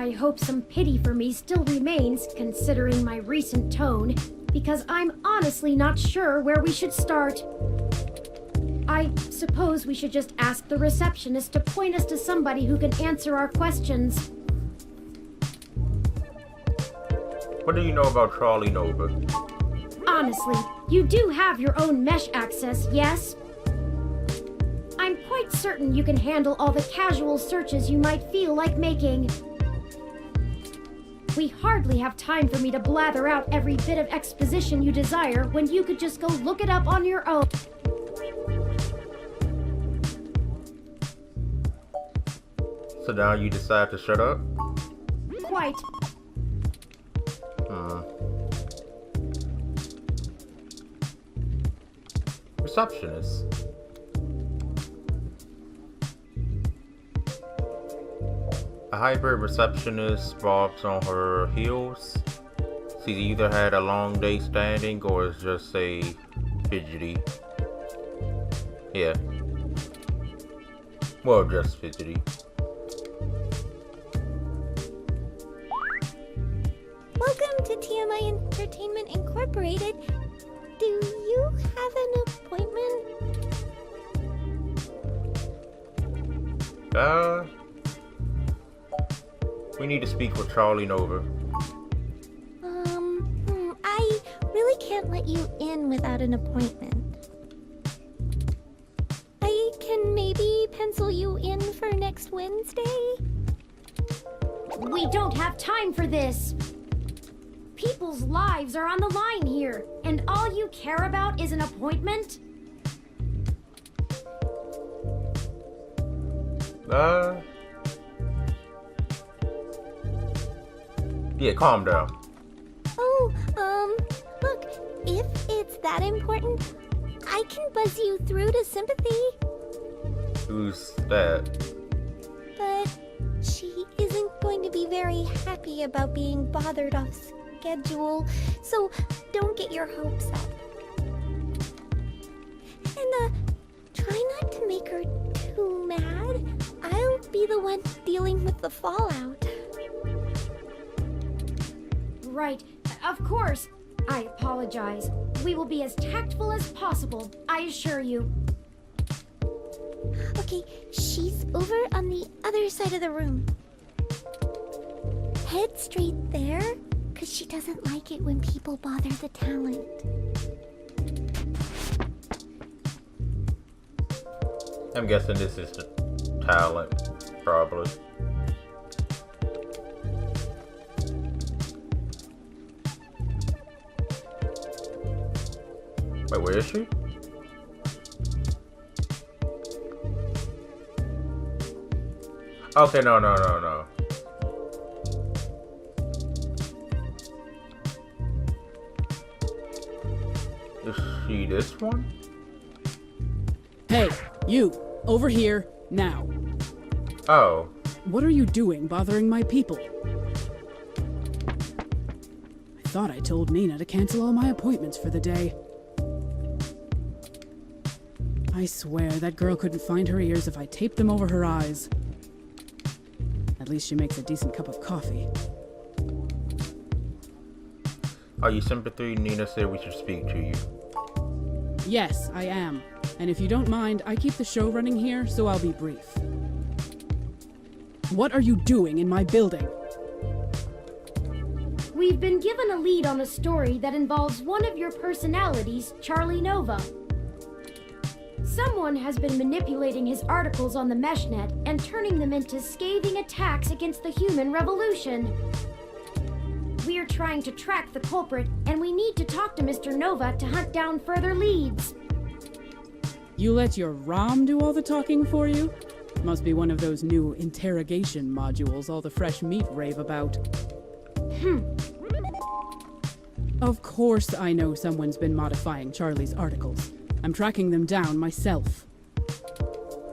I hope some pity for me still remains, considering my recent tone, because I'm honestly not sure where we should start. I suppose we should just ask the receptionist to point us to somebody who can answer our questions. What do you know about Charlie Nova? Honestly, you do have your own mesh access, yes? I'm quite certain you can handle all the casual searches you might feel like making. We hardly have time for me to blather out every bit of exposition you desire when you could just go look it up on your own. So now you decide to shut up? Quite. Receptionist. A hybrid receptionist walks on her heels. She's either had a long day standing or is just say fidgety. Yeah. Well, just fidgety. Welcome to TMI Entertainment Incorporated. Do you have an appointment? We need to speak with Charlie Nova. I really can't let you in without an appointment. I can maybe pencil you in for next Wednesday? We don't have time for this. People's lives are on the line here, and all you care about is an appointment? Yeah, calm down. Oh, look, if it's that important, I can buzz you through to Sympathy. Who's that? But she isn't going to be very happy about being bothered off schedule, so don't get your hopes up. And, try not to make her too mad. I'll be the one dealing with the fallout. Right, of course. I apologize. We will be as tactful as possible, I assure you. Okay, she's over on the other side of the room. Head straight there, because she doesn't like it when people bother the talent. I'm guessing this is the talent, probably. Wait, where is she? Okay, no. Is she this one? Hey, you! Over here, now. Oh. What are you doing bothering my people? I thought I told Nina to cancel all my appointments for the day. I swear that girl couldn't find her ears if I taped them over her eyes. At least she makes a decent cup of coffee. Are you Sympathy? Nina said we should speak to you. Yes, I am. And if you don't mind, I keep the show running here, so I'll be brief. What are you doing in my building? We've been given a lead on a story that involves one of your personalities, Charlie Nova. Someone has been manipulating his articles on the Meshnet and turning them into scathing attacks against the human revolution. We're trying to track the culprit, and we need to talk to Mr. Nova to hunt down further leads. You let your ROM do all the talking for you? Must be one of those new interrogation modules all the fresh meat rave about. Of course I know someone's been modifying Charlie's articles. I'm tracking them down myself.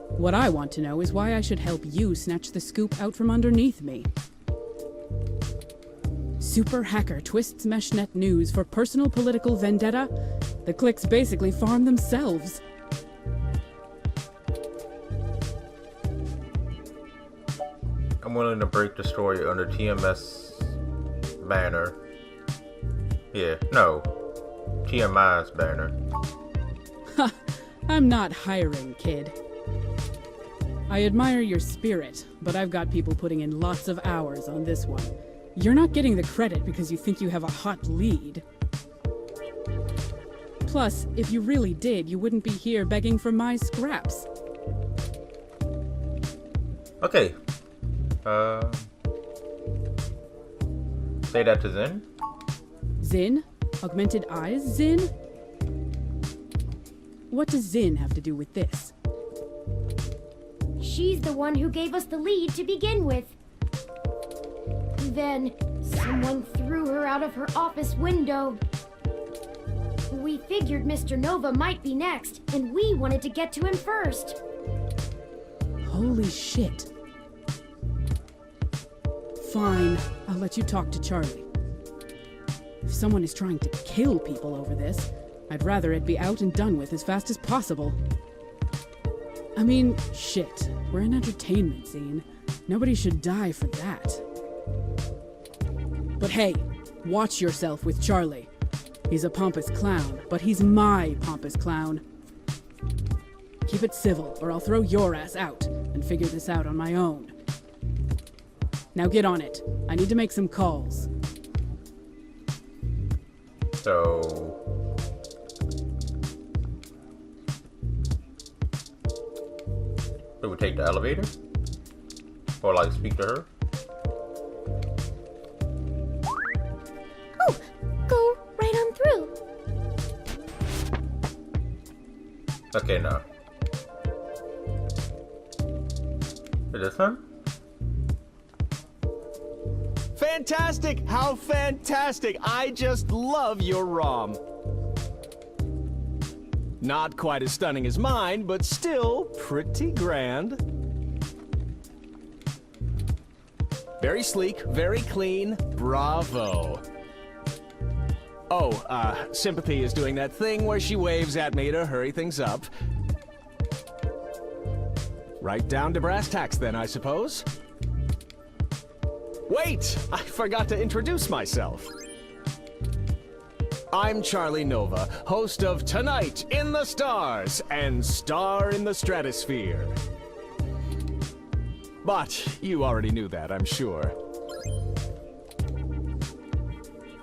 What I want to know is why I should help you snatch the scoop out from underneath me. Super hacker twists Meshnet news for personal political vendetta? The cliques basically farm themselves. I'm willing to break the story under TMS banner. Yeah, no. TMI's banner. Ha! I'm not hiring, kid. I admire your spirit, but I've got people putting in lots of hours on this one. You're not getting the credit because you think you have a hot lead. Plus, if you really did, you wouldn't be here begging for my scraps. Okay. Say that to Zen. Zin? Augmented eyes, Zin? What does Zin have to do with this? She's the one who gave us the lead to begin with. Then, someone threw her out of her office window. We figured Mr. Nova might be next, and we wanted to get to him first. Holy shit. Fine, I'll let you talk to Charlie. If someone is trying to kill people over this, I'd rather it be out and done with as fast as possible. I mean, shit, we're an entertainment scene. Nobody should die for that. But hey, watch yourself with Charlie. He's a pompous clown, but he's my pompous clown. Keep it civil, or I'll throw your ass out and figure this out on my own. Now get on it. I need to make some calls. So... do we take the elevator? Or like speak to her? Oh, go right on through. Okay, no. Is this him? Fantastic! How fantastic! I just love your ROM. Not quite as stunning as mine, but still pretty grand. Very sleek, very clean. Bravo. Oh, Sympathy is doing that thing where she waves at me to hurry things up. Right down to brass tacks then, I suppose. Wait! I forgot to introduce myself. I'm Charlie Nova, host of Tonight in the Stars and Star in the Stratosphere. But you already knew that, I'm sure.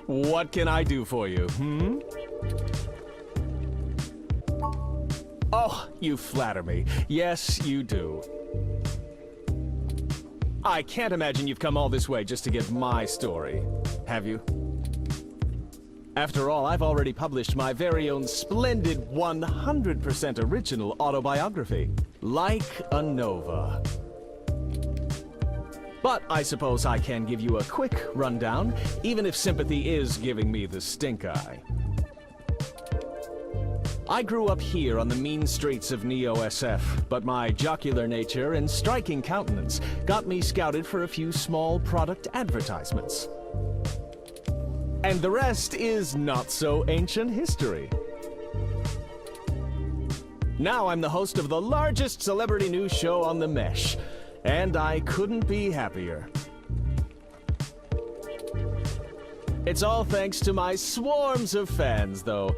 What can I do for you, hmm? Oh, you flatter me. Yes, you do. I can't imagine you've come all this way just to get my story, have you? After all, I've already published my very own splendid 100% original autobiography, Like a Nova. But I suppose I can give you a quick rundown, even if Sympathy is giving me the stink eye. I grew up here on the mean streets of Neo SF, but my jocular nature and striking countenance got me scouted for a few small product advertisements. And the rest is not so ancient history. Now I'm the host of the largest celebrity news show on the Mesh, and I couldn't be happier. It's all thanks to my swarms of fans, though.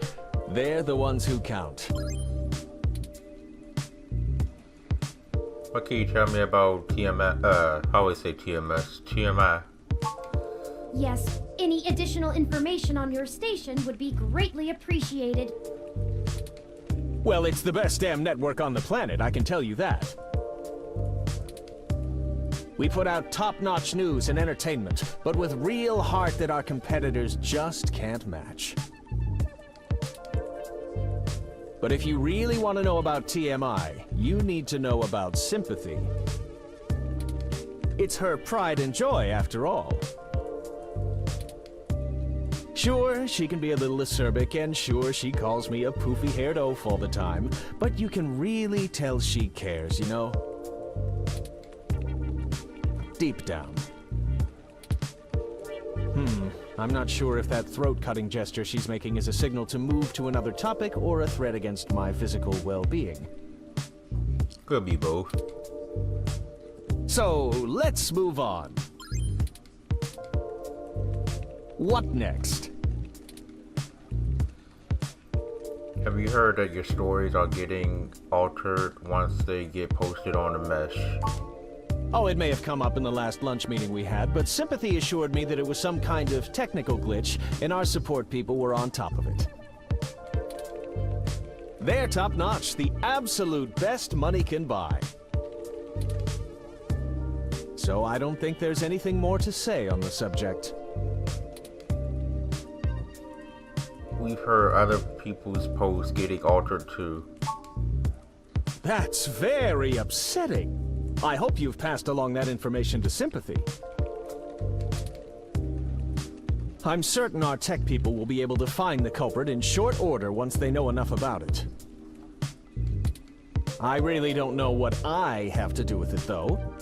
They're the ones who count. What can you tell me about TMS? I always say TMS. TMI. Yes, any additional information on your station would be greatly appreciated. Well, it's the best damn network on the planet, I can tell you that. We put out top-notch news and entertainment, but with real heart that our competitors just can't match. But if you really want to know about TMI, you need to know about Sympathy. It's her pride and joy, after all. Sure, she can be a little acerbic, and sure, she calls me a poofy-haired oaf all the time, but you can really tell she cares, you know? Deep down. I'm not sure if that throat-cutting gesture she's making is a signal to move to another topic or a threat against my physical well-being. Could be both. So, let's move on. What next? Have you heard that your stories are getting altered once they get posted on the mesh? Oh, it may have come up in the last lunch meeting we had, but Sympathy assured me that it was some kind of technical glitch, and our support people were on top of it. They're top-notch, the absolute best money can buy. So I don't think there's anything more to say on the subject. We've heard other people's posts getting altered too. That's very upsetting. I hope you've passed along that information to Sympathy. I'm certain our tech people will be able to find the culprit in short order once they know enough about it. I really don't know what I have to do with it, though.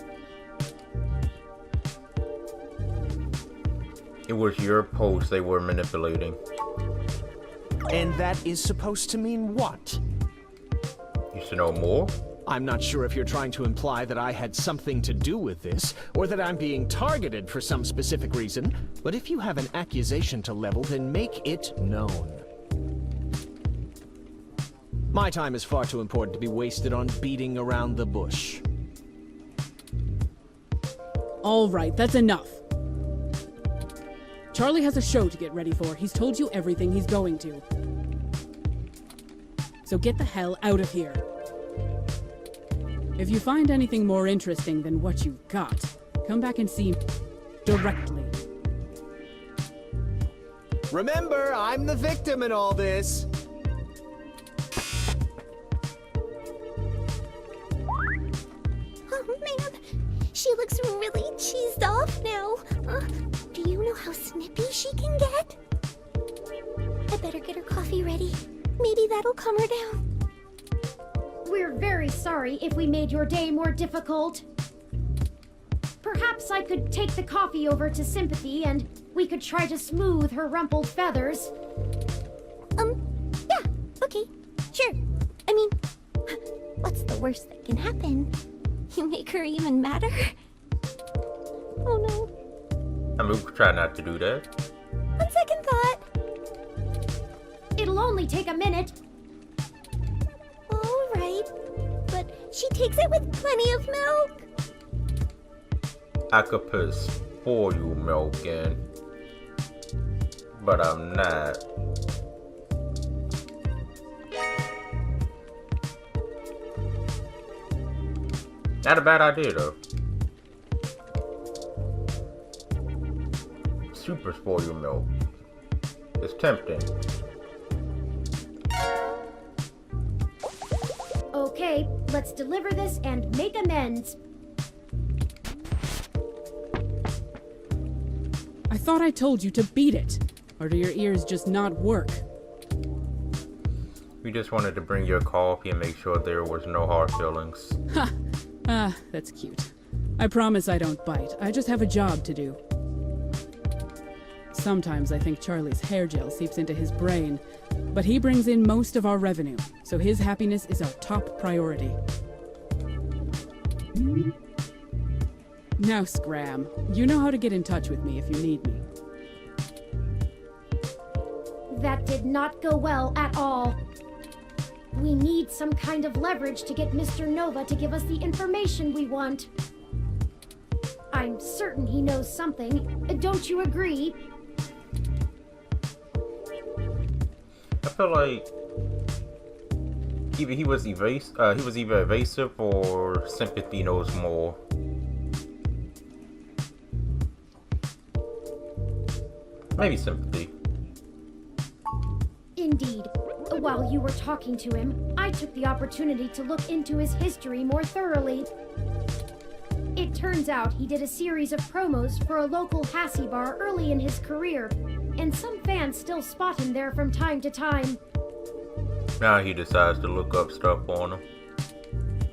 It was your post they were manipulating. And that is supposed to mean what? You should know more? I'm not sure if you're trying to imply that I had something to do with this, or that I'm being targeted for some specific reason, but if you have an accusation to level, then make it known. My time is far too important to be wasted on beating around the bush. All right, that's enough. Charlie has a show to get ready for. He's told you everything he's going to. So get the hell out of here. If you find anything more interesting than what you've got, come back and see me directly. Remember, I'm the victim in all this. Oh man, she looks really cheesed off now. Do you know how snippy she can get? I better get her coffee ready. Maybe that'll calm her down. We're very sorry if we made your day more difficult. Perhaps I could take the coffee over to Sympathy and we could try to smooth her rumpled feathers. Yeah, okay, sure. I mean, what's the worst that can happen? You make her even madder? Oh no. I mean, we could try not to do that. On second thought. It'll only take a minute. All right, but she takes it with plenty of milk. I could put spoil milk in, but I'm not. Not a bad idea though. Super spoil milk. It's tempting. Okay, let's deliver this and make amends. I thought I told you to beat it. Or do your ears just not work? We just wanted to bring you a coffee and make sure there was no hard feelings. Ha! Ah, that's cute. I promise I don't bite. I just have a job to do. Sometimes I think Charlie's hair gel seeps into his brain, but he brings in most of our revenue, so his happiness is our top priority. Now, Scram, you know how to get in touch with me if you need me. That did not go well at all. We need some kind of leverage to get Mr. Nova to give us the information we want. I'm certain he knows something. Don't you agree? I feel like either he was either evasive or Sympathy knows more. Maybe Sympathy. Indeed. While you were talking to him, I took the opportunity to look into his history more thoroughly. It turns out he did a series of promos for a local Hassie bar early in his career, and some fans still spot him there from time to time. Now he decides to look up stuff on him.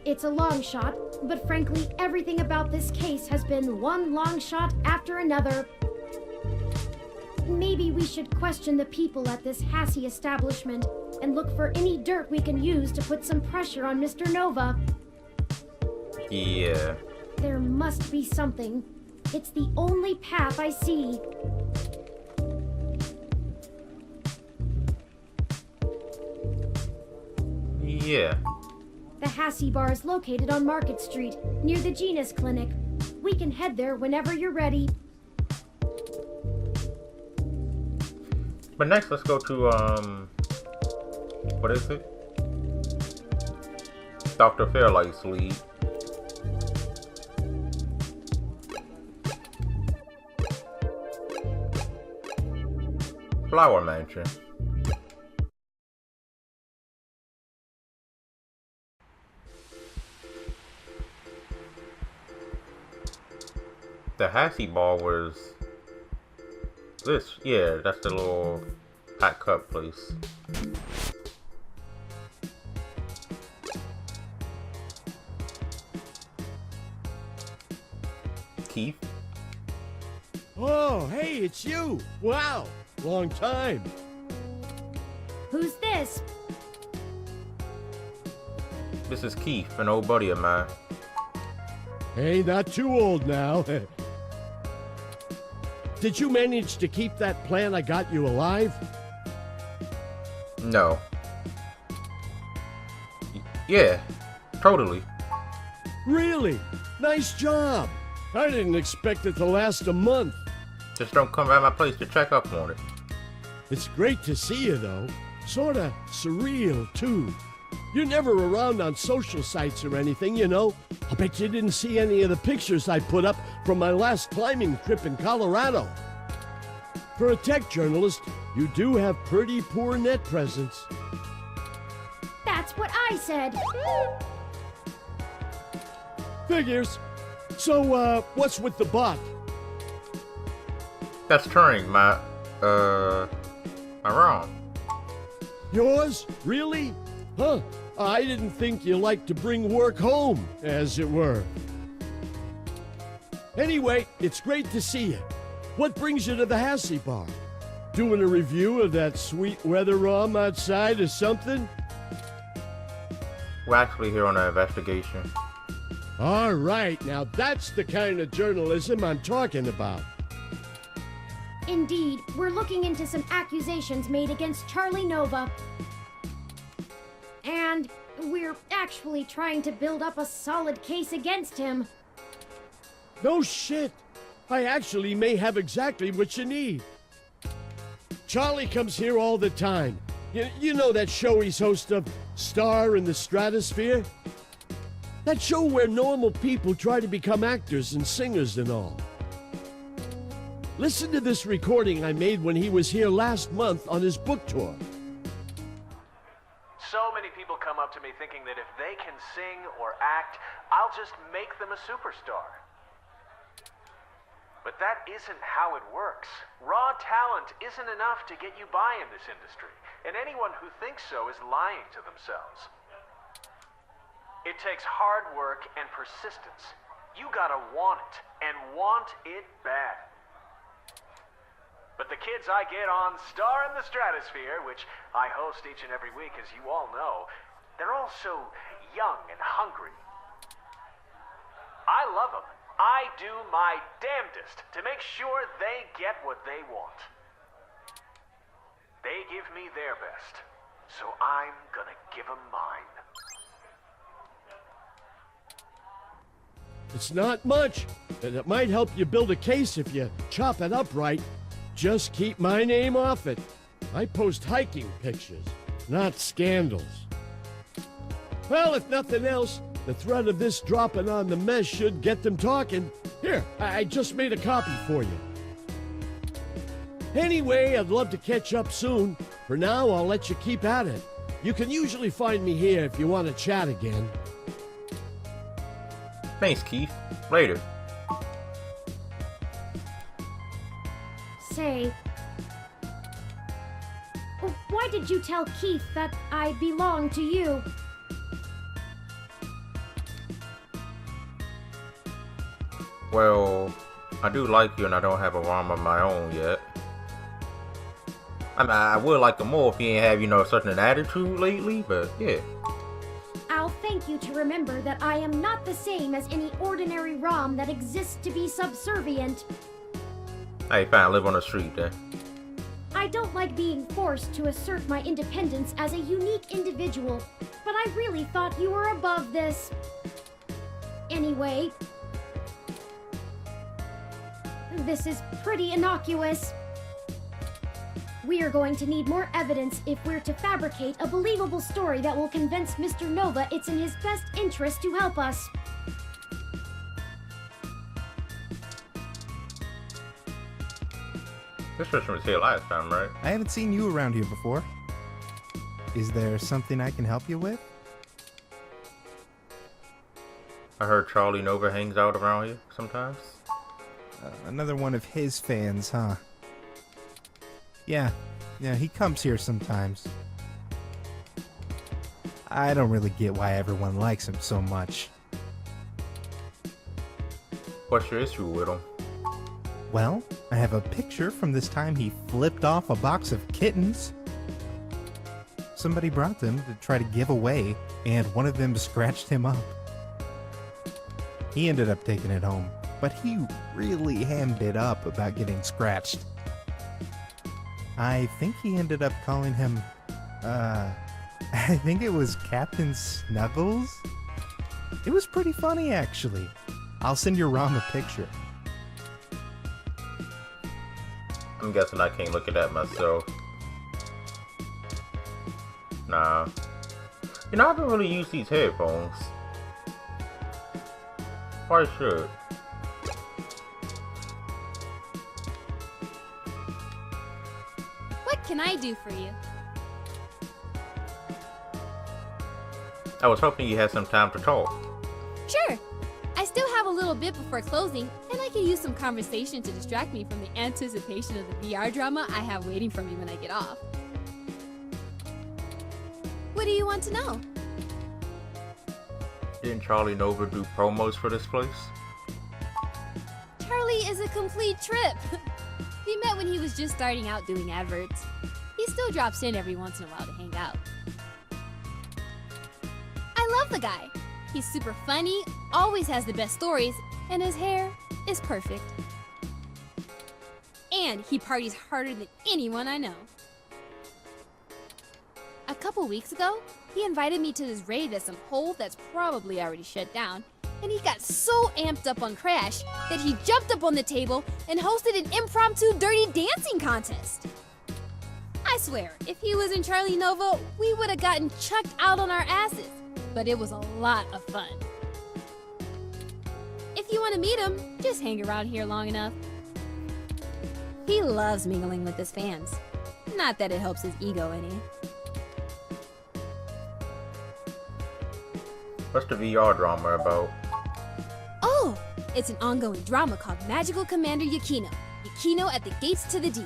It's a long shot, but frankly, everything about this case has been one long shot after another. Maybe we should question the people at this Hassie establishment and look for any dirt we can use to put some pressure on Mr. Nova. Yeah. There must be something. It's the only path I see. Yeah. The Hassie Bar is located on Market Street, near the Genus Clinic. We can head there whenever you're ready. But next, let's go to, what is it? Dr. Fairlight's lead. Flower Mansion. The Hassie Bar was this. Yeah, that's the little hot cup place. Keith? Oh, hey, it's you! Wow, long time. Who's this? This is Keith, an old buddy of mine. Hey, not too old now. Did you manage to keep that plant I got you alive? No. Yeah, totally. Really? Nice job. I didn't expect it to last a month. Just don't come by my place to check up on it. It's great to see you, though. Sorta surreal, too. You're never around on social sites or anything, you know. I bet you didn't see any of the pictures I put up from my last climbing trip in Colorado. For a tech journalist, you do have pretty poor net presence. That's what I said. Figures. So, what's with the bot? That's Turing, my ROM. Yours? Really? Huh. I didn't think you liked to bring work home, as it were. Anyway, it's great to see you. What brings you to the Hassie Bar? Doing a review of that sweet weather ROM outside or something? We're actually here on an investigation. All right, now that's the kind of journalism I'm talking about. Indeed, we're looking into some accusations made against Charlie Nova. And we're actually trying to build up a solid case against him. No shit. I actually may have exactly what you need. Charlie comes here all the time. You know that show he's host of, Star in the Stratosphere? That show where normal people try to become actors and singers and all. Listen to this recording I made when he was here last month on his book tour. So many people come up to me thinking that if they can sing or act, I'll just make them a superstar. But that isn't how it works. Raw talent isn't enough to get you by in this industry, and anyone who thinks so is lying to themselves. It takes hard work and persistence. You gotta want it, and want it bad. But the kids I get on Star in the Stratosphere, which I host each and every week, as you all know, they're all so young and hungry. I love them. I do my damnedest to make sure they get what they want. They give me their best, so I'm gonna give them mine. It's not much, and it might help you build a case if you chop it up right. Just keep my name off it. I post hiking pictures, not scandals. Well, if nothing else, the threat of this dropping on the mess should get them talking. Here, I just made a copy for you. Anyway, I'd love to catch up soon. For now, I'll let you keep at it. You can usually find me here if you want to chat again. Thanks, Keith. Later. Say, why did you tell Keith that I belong to you? Well, I do like you and I don't have a ROM of my own yet. I mean, I would like him more if he ain't have, such an attitude lately, but yeah. I'll thank you to remember that I am not the same as any ordinary ROM that exists to be subservient. Hey, fine, live on the street then. I don't like being forced to assert my independence as a unique individual, but I really thought you were above this. Anyway, this is pretty innocuous. We are going to need more evidence if we're to fabricate a believable story that will convince Mr. Nova it's in his best interest to help us. This person was here last time, right? I haven't seen you around here before. Is there something I can help you with? I heard Charlie Nova hangs out around here sometimes. Another one of his fans, huh? Yeah, he comes here sometimes. I don't really get why everyone likes him so much. What's your issue with him? Well, I have a picture from this time he flipped off a box of kittens. Somebody brought them to try to give away, and one of them scratched him up. He ended up taking it home, but he really hammed it up about getting scratched. I think he ended up calling him, I think it was Captain Snuggles? It was pretty funny, actually. I'll send your ROM a picture. I'm guessing I can't look at that myself. Nah. You know, I haven't really used these headphones. Why should? What can I do for you? I was hoping you had some time to talk. Sure. I still have a little bit before closing, and I can use some conversation to distract me from the anticipation of the VR drama I have waiting for me when I get off. What do you want to know? Didn't Charlie Nova do promos for this place? Charlie is a complete trip. We met when he was just starting out doing adverts. He still drops in every once in a while to hang out. I love the guy. He's super funny, always has the best stories, and his hair is perfect. And he parties harder than anyone I know. A couple weeks ago, he invited me to this raid at some hole that's probably already shut down, and he got so amped up on Crash that he jumped up on the table and hosted an impromptu dirty dancing contest. I swear, if he was in Charlie Nova, we would have gotten chucked out on our asses, but it was a lot of fun. If you want to meet him, just hang around here long enough. He loves mingling with his fans. Not that it helps his ego any. What's the VR drama about? Oh, it's an ongoing drama called Magical Commander Yukino. Yukino at the Gates to the Deep.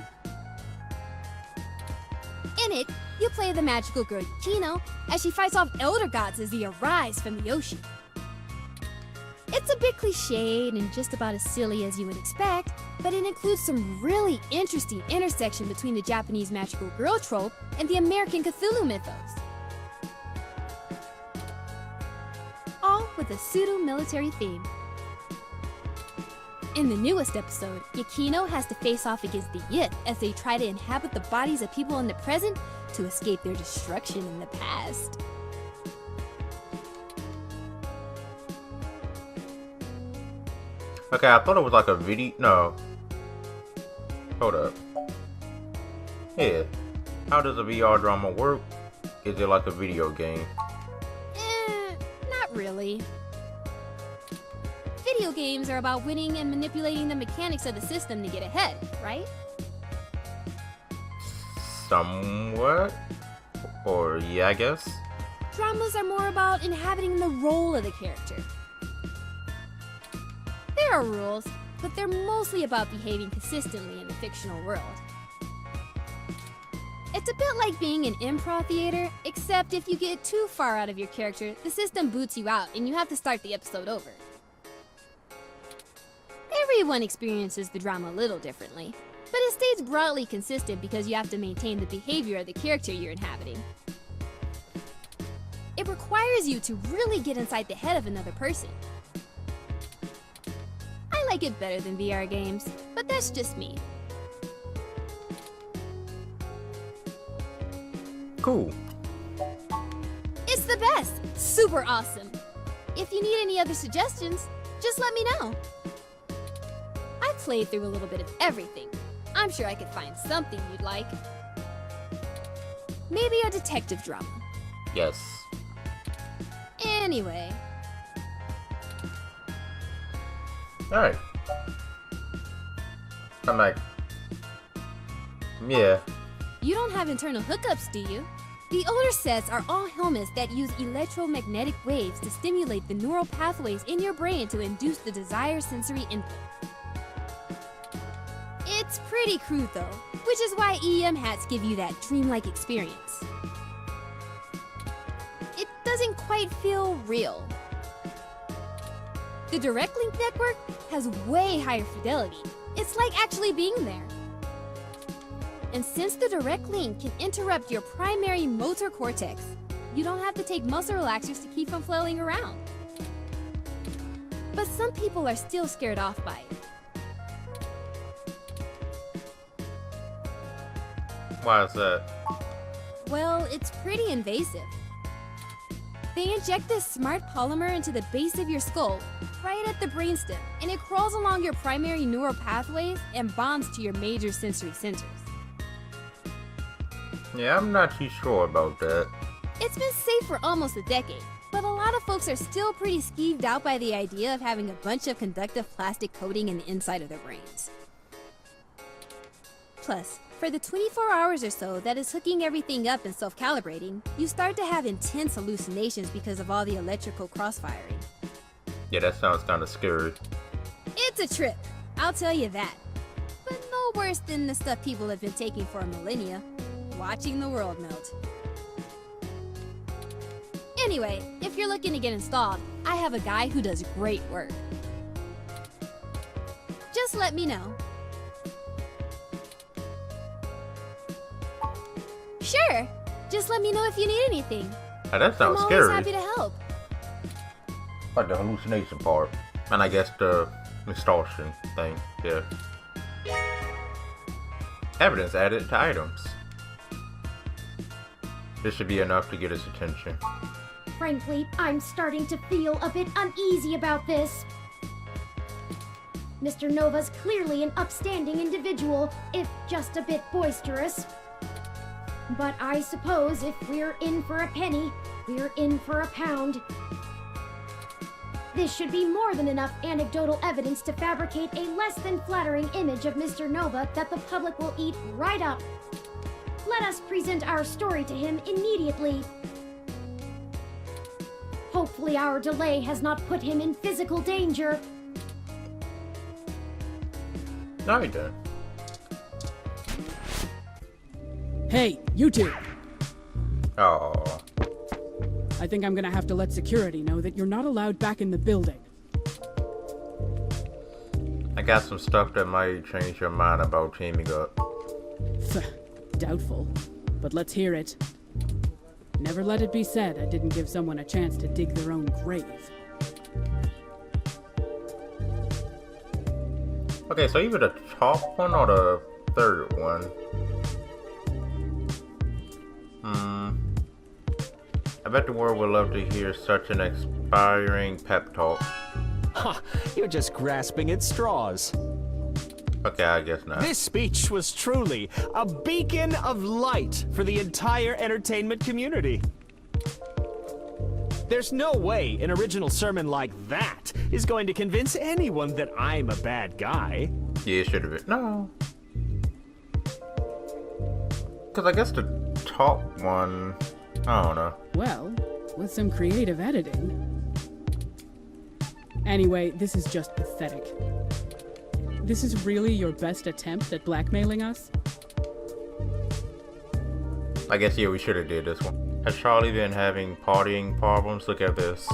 In it, you play the magical girl Yukino as she fights off elder gods as they arise from the ocean. It's a bit cliched and just about as silly as you would expect, but it includes some really interesting intersection between the Japanese magical girl trope and the American Cthulhu mythos. All with a pseudo-military theme. In the newest episode, Yukino has to face off against the Yith as they try to inhabit the bodies of people in the present to escape their destruction in the past. Okay, I thought it was like a video. No. Hold up. Yeah. How does a VR drama work? Is it like a video game? Not really. Video games are about winning and manipulating the mechanics of the system to get ahead, right? Somewhat. Or yeah, I guess. Dramas are more about inhabiting the role of the character. There are rules, but they're mostly about behaving consistently in the fictional world. It's a bit like being in improv theater, except if you get too far out of your character, the system boots you out and you have to start the episode over. Everyone experiences the drama a little differently, but it stays broadly consistent because you have to maintain the behavior of the character you're inhabiting. It requires you to really get inside the head of another person. I like it better than VR games, but that's just me. Cool. It's the best! Super awesome! If you need any other suggestions, just let me know. I've played through a little bit of everything. I'm sure I could find something you'd like. Maybe a detective drama. Yes. Anyway, Alright. I'm like, yeah. you don't have internal hookups, do you? The older sets are all helmets that use electromagnetic waves to stimulate the neural pathways in your brain to induce the desired sensory input. It's pretty crude though, which is why EM hats give you that dreamlike experience. It doesn't quite feel real. The Direct Link network has way higher fidelity. It's like actually being there. And since the Direct Link can interrupt your primary motor cortex, you don't have to take muscle relaxers to keep from flailing around. But some people are still scared off by it. Why is that? Well, it's pretty invasive. They inject this smart polymer into the base of your skull, right at the brainstem, and it crawls along your primary neural pathways and bonds to your major sensory centers. Yeah, I'm not too sure about that. It's been safe for almost a decade, but a lot of folks are still pretty skeeved out by the idea of having a bunch of conductive plastic coating in the inside of their brains. Plus, for the 24 hours or so that is hooking everything up and self-calibrating, you start to have intense hallucinations because of all the electrical crossfiring. Yeah, that sounds kind of scary. It's a trip, I'll tell you that. But no worse than the stuff people have been taking for a millennia. Watching the world melt. Anyway, if you're looking to get installed, I have a guy who does great work. Just let me know. Sure, just let me know if you need anything. Now, that I'm sounds always scary. happy to help. Like the hallucination part. And I guess the distortion thing, yeah. Evidence added to items. This should be enough to get his attention. Frankly, I'm starting to feel a bit uneasy about this. Mr. Nova's clearly an upstanding individual, if just a bit boisterous. But I suppose if we're in for a penny, we're in for a pound. This should be more than enough anecdotal evidence to fabricate a less than flattering image of Mr. Nova that the public will eat right up. Let us present our story to him immediately. Hopefully our delay has not put him in physical danger. Alright then. Hey, you two! Oh, I think I'm gonna have to let security know that you're not allowed back in the building. I got some stuff that might change your mind about teaming up. Doubtful, but let's hear it. Never let it be said I didn't give someone a chance to dig their own grave. Okay, so either the top one or the third one. I bet the world would love to hear such an inspiring pep talk. Ha! You're just grasping at straws. Okay, I guess not. This speech was truly a beacon of light for the entire entertainment community. There's no way an original sermon like that is going to convince anyone that I'm a bad guy. Yeah, it should have been. No. Because I guess the top one, I don't know. Well, with some creative editing. Anyway, this is just pathetic. This is really your best attempt at blackmailing us? I guess, yeah, we should have did this one. Has Charlie been having partying problems? Look at this.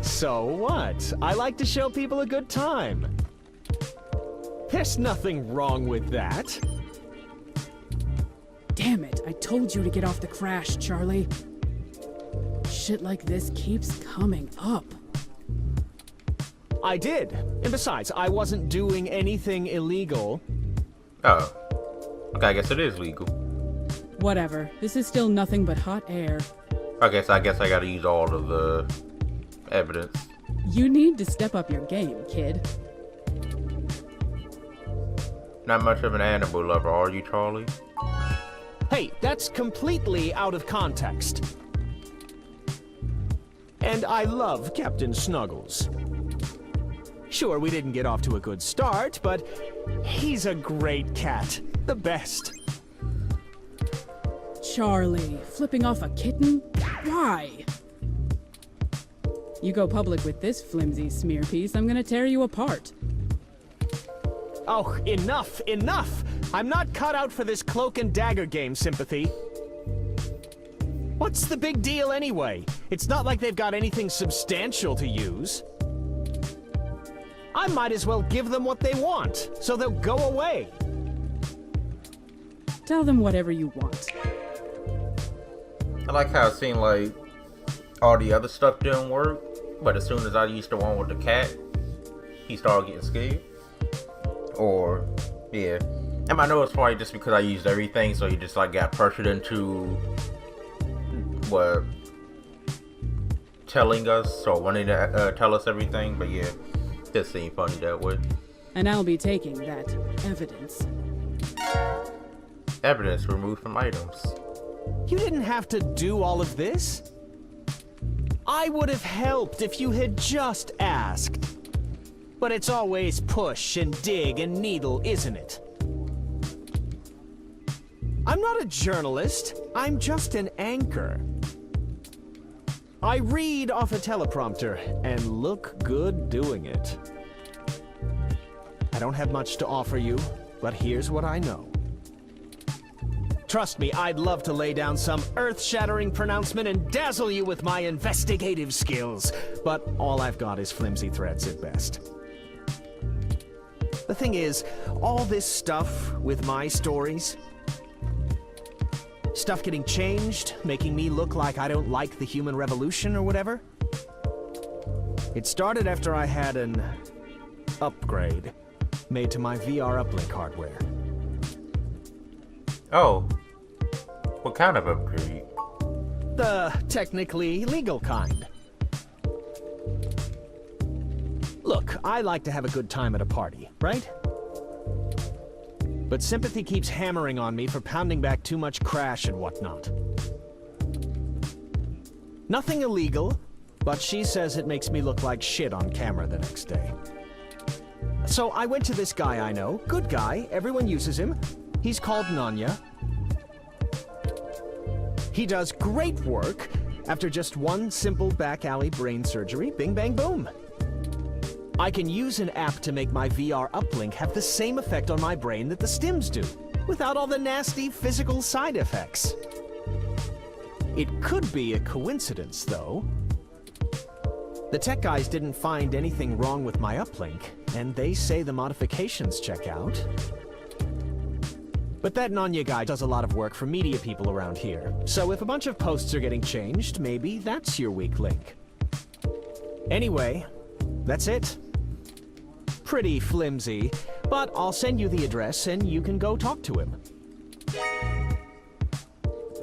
So what? I like to show people a good time. There's nothing wrong with that. Damn it, I told you to get off the crash, Charlie. bullshit like this keeps coming up. I did. And besides, I wasn't doing anything illegal. Oh. Okay, I guess it is legal. Whatever. This is still nothing but hot air. I guess I gotta use all of the evidence. You need to step up your game, kid. Not much of an animal lover, are you, Charlie? Hey, that's completely out of context. And I love Captain Snuggles. Sure, we didn't get off to a good start, but he's a great cat. The best. Charlie, flipping off a kitten? Why? You go public with this flimsy smear piece, I'm gonna tear you apart. Oh, enough, enough! I'm not cut out for this cloak and dagger game, Sympathy. What's the big deal anyway? It's not like they've got anything substantial to use. I might as well give them what they want, so they'll go away. Tell them whatever you want. I like how it seemed like all the other stuff didn't work, but as soon as I used the one with the cat, he started getting scared. Or, yeah. And I know it's probably just because I used everything, so he just like got pressured into what, telling us or wanting to tell us everything. But yeah, it just seemed funny that way. And I'll be taking that evidence. Evidence removed from items. You didn't have to do all of this. I would have helped if you had just asked. But it's always push and dig and needle, isn't it? I'm not a journalist. I'm just an anchor. I read off a teleprompter and look good doing it. I don't have much to offer you, but here's what I know. Trust me, I'd love to lay down some earth-shattering pronouncement and dazzle you with my investigative skills, but all I've got is flimsy threads at best. The thing is, all this stuff with my stories, stuff getting changed, making me look like I don't like the human revolution or whatever, it started after I had an upgrade made to my VR uplink hardware. Oh, what kind of upgrade? The technically legal kind. Look, I like to have a good time at a party, right? But Sympathy keeps hammering on me for pounding back too much crash and whatnot. Nothing illegal, but she says it makes me look like shit on camera the next day. So I went to this guy I know, good guy, everyone uses him. He's called Nanya. He does great work after just one simple back alley brain surgery, bing bang boom. I can use an app to make my VR uplink have the same effect on my brain that the stims do, without all the nasty physical side effects. It could be a coincidence, though. The tech guys didn't find anything wrong with my uplink, and they say the modifications check out. But that Nanya guy does a lot of work for media people around here, so if a bunch of posts are getting changed, maybe that's your weak link. Anyway, that's it. Pretty flimsy, but I'll send you the address and you can go talk to him.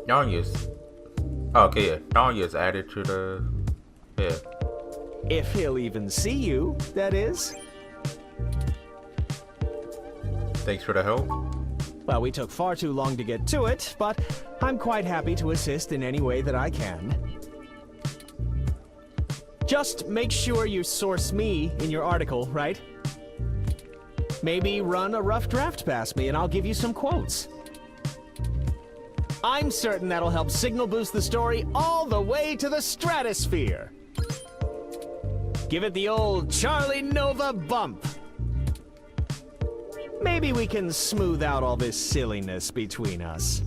Nanya's. Okay, yeah. Nanya's added to the. Yeah. If he'll even see you, that is. Thanks for the help. Well, we took far too long to get to it, but I'm quite happy to assist in any way that I can. Just make sure you source me in your article, right? Maybe run a rough draft past me and I'll give you some quotes. I'm certain that'll help signal boost the story all the way to the stratosphere. Give it the old Charlie Nova bump. Maybe we can smooth out all this silliness between us.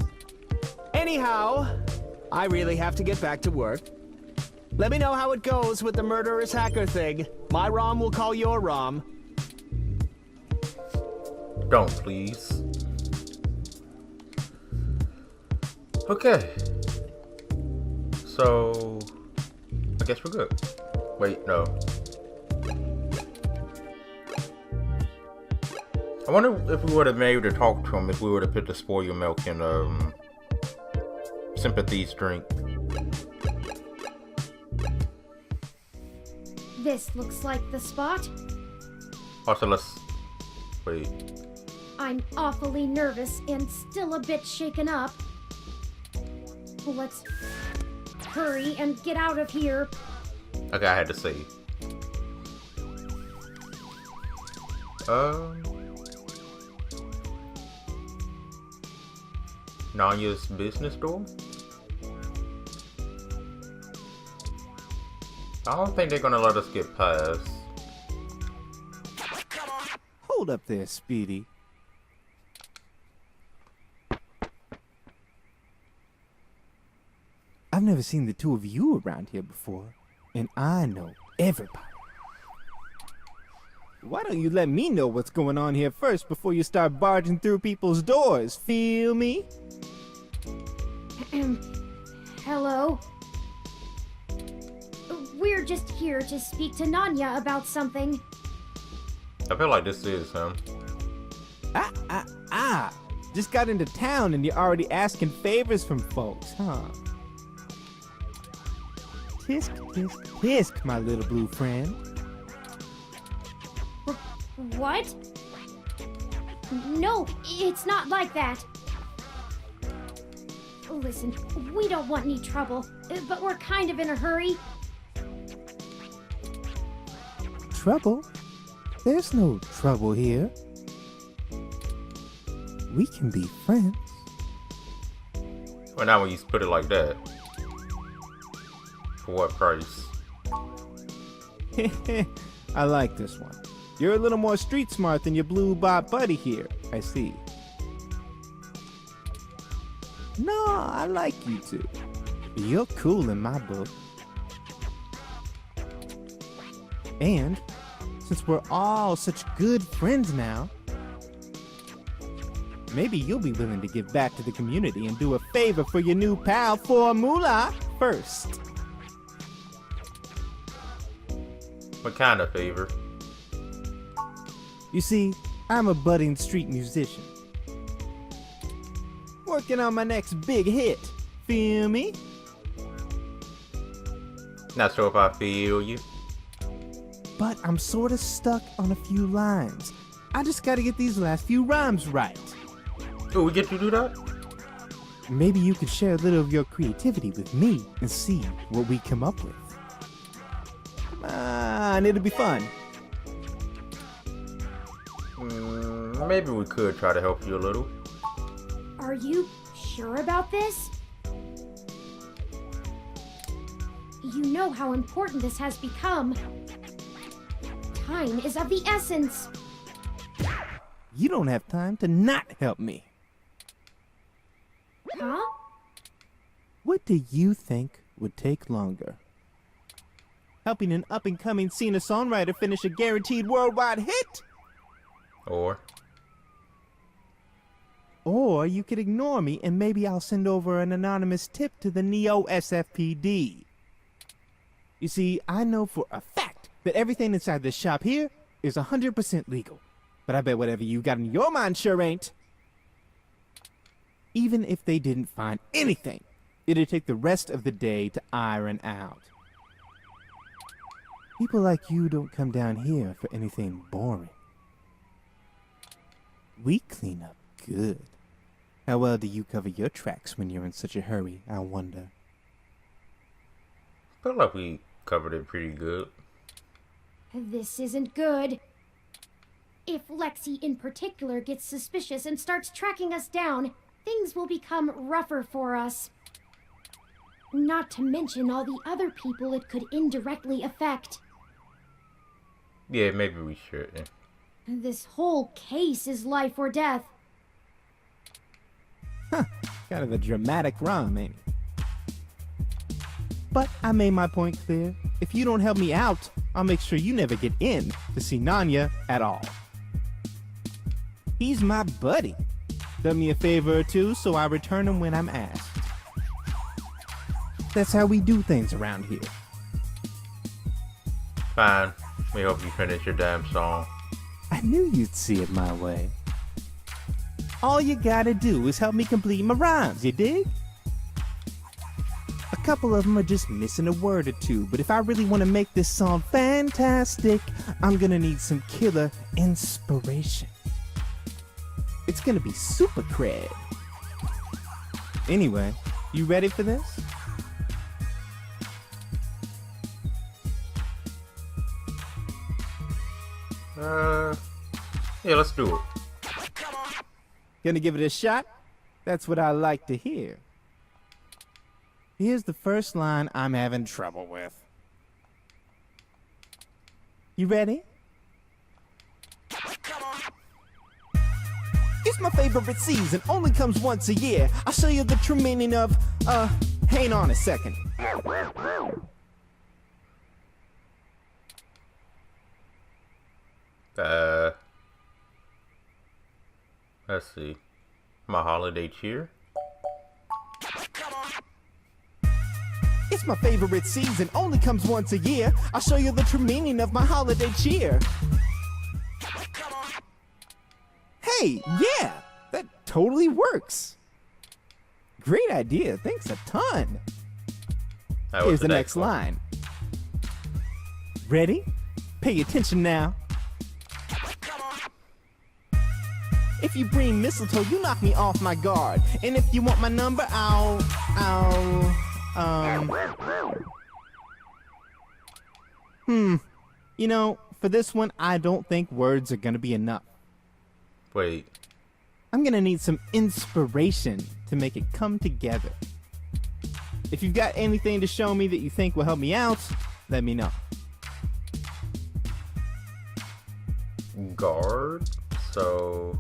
Anyhow, I really have to get back to work. Let me know how it goes with the murderous hacker thing. My ROM will call your ROM. Don't, please. Okay. So, guess we're good. Wait, no. I wonder if we would have been able to talk to him if we would have put the spoil milk in Sympathy's drink. This looks like the spot. Also, let's wait. I'm awfully nervous and still a bit shaken up. Let's hurry and get out of here. Okay, I had to save. Nanya's business door? I don't think they're gonna let us get past. Hold up there, Speedy. I've never seen the two of you around here before, and I know everybody. Why don't you let me know what's going on here first before you start barging through people's doors, feel me? Hello? We're just here to speak to Nanya about something. I feel like this is him. Just got into town and you're already asking favors from folks, huh? Tisk, tisk, tisk, my little blue friend. What? No, it's not like that. Listen, we don't want any trouble, but we're kind of in a hurry. Trouble? There's no trouble here. We can be friends. Well, now when you put it like that. For what price? I like this one. You're a little more street smart than your blue bot buddy here, I see. No, I like you two. You're cool in my book. And since we're all such good friends now, maybe you'll be willing to give back to the community and do a favor for your new pal Formula first. What kind of favor? You see, I'm a budding street musician. Working on my next big hit. Feel me? Not sure if I feel you. But I'm sorta stuck on a few lines. I just gotta get these last few rhymes right. Oh, we get to do that? Maybe you could share a little of your creativity with me and see what we come up with. Come on, it'll be fun. Maybe we could try to help you a little. Are you sure about this? You know how important this has become. Time is of the essence. You don't have time to not help me. Huh? What do you think would take longer? Helping an up-and-coming singer-songwriter finish a guaranteed worldwide hit? Or you could ignore me and maybe I'll send over an anonymous tip to the Neo SFPD. You see, I know for a fact that everything inside this shop here is 100% legal. But I bet whatever you got in your mind sure ain't. Even if they didn't find anything, it'd take the rest of the day to iron out. People like you don't come down here for anything boring. We clean up good. How well do you cover your tracks when you're in such a hurry, I wonder? I feel like we covered it pretty good. This isn't good. If Lexi in particular gets suspicious and starts tracking us down, things will become rougher for us. Not to mention all the other people it could indirectly affect. Yeah, maybe we should. Yeah. This whole case is life or death. Kind of a dramatic rhyme, ain't it? But I made my point clear. If you don't help me out, I'll make sure you never get in to see Nanya at all. He's my buddy. Done me a favor or two, so I return him when I'm asked. That's how we do things around here. Fine. We hope you finish your damn song. I knew you'd see it my way. All you gotta do is help me complete my rhymes, you dig? A couple of them are just missing a word or two, but if I really want to make this song fantastic, I'm gonna need some killer inspiration. It's gonna be super cred. Anyway, you ready for this? Yeah, let's do it. Gonna give it a shot? That's what I like to hear. Here's the first line I'm having trouble with. You ready? It's my favorite season, only comes once a year. I'll show you the true meaning of, hang on a second. Let's see. My holiday cheer. It's my favorite season, only comes once a year. I'll show you the true meaning of my holiday cheer. Hey, yeah, that totally works. Great idea, thanks a ton. That was Here's the next one. line. Ready? Pay attention now. If you bring mistletoe, you knock me off my guard. And if you want my number, You know, for this one, I don't think words are gonna be enough. Wait. I'm gonna need some inspiration to make it come together. If you've got anything to show me that you think will help me out, let me know. Guard. So.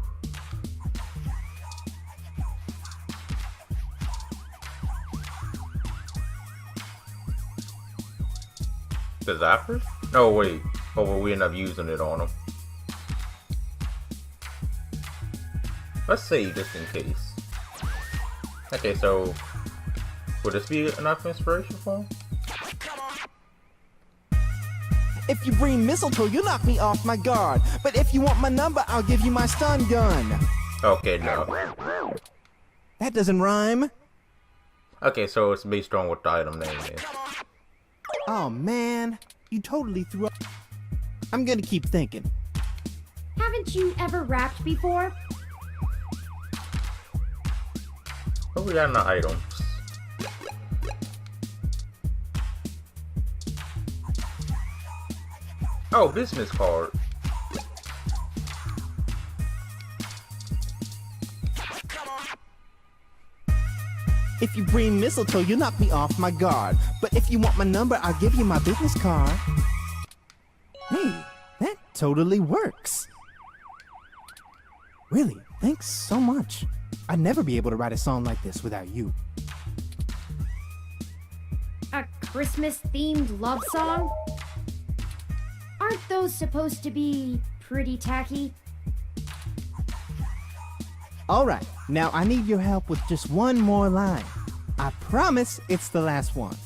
The Zapper? Oh wait. Oh well, we end up using it on him. Let's see, just in case. Okay, so would this be enough inspiration for him? If you bring mistletoe, you knock me off my guard. But if you want my number, I'll give you my stun gun. Okay, no. That doesn't rhyme. Okay, so it's based on what the item name is. Oh man, you totally threw up. I'm gonna keep thinking. Haven't you ever rapped before? What we got in the items? Oh, business card. If you bring mistletoe, you knock me off my guard. But if you want my number, I'll give you my business card. Hey, that totally works. Really, thanks so much. I'd never be able to write a song like this without you. A Christmas-themed love song? Aren't those supposed to be pretty tacky? Alright, now I need your help with just one more line. I promise it's the last one.